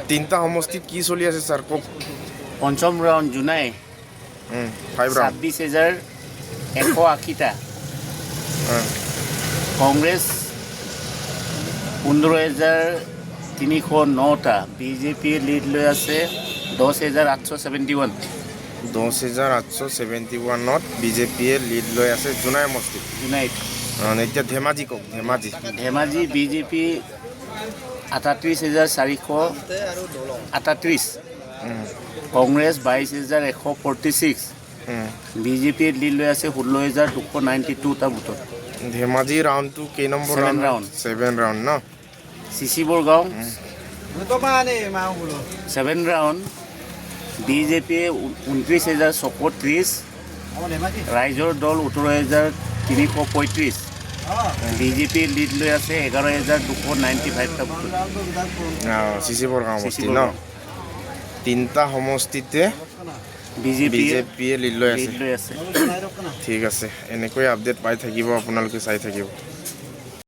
তিনিটা সমষ্টিত কি চলি আছে ছাৰ কওক। পঞ্চম ৰাউণ্ড জোনাই 5 ৰাউণ্ড 26,180টা, কংগ্ৰেছ 15,309টা, বিজেপি লিড লৈ আছে 10,871। 10,871ত বিজেপিয়ে লিড লৈ আছে জোনাই সমষ্টিত। জোনাইত এতিয়া ধেমাজি কওক। ধেমাজি বিজেপি 38,438, কংগ্ৰেছ 22,146, বিজেপিয়ে লিড লৈ আছে 16,292টা ভোটত। ধেমাজি ৰাউণ্ডটো কেই নম্বৰ 7 ৰাউণ্ড? ৰাউণ্ড 7 ৰাউণ্ড ন। চিচি বৰগাঁও 7 ৰাউণ্ড, বিজেপিয়ে 29,630, ৰাইজৰ দল 18,335, বিজেপি লিড লৈ আছে 11,295টা ভোটত। চিচি বৰগাঁও সমষ্টি ন। তিনিটা সমষ্টিতে বিজেপিয়ে লিড লৈ আছে। আছে। ঠিক আছে, এনেকৈ আপডেট পাই থাকিব, আপোনালোকে চাই থাকিব।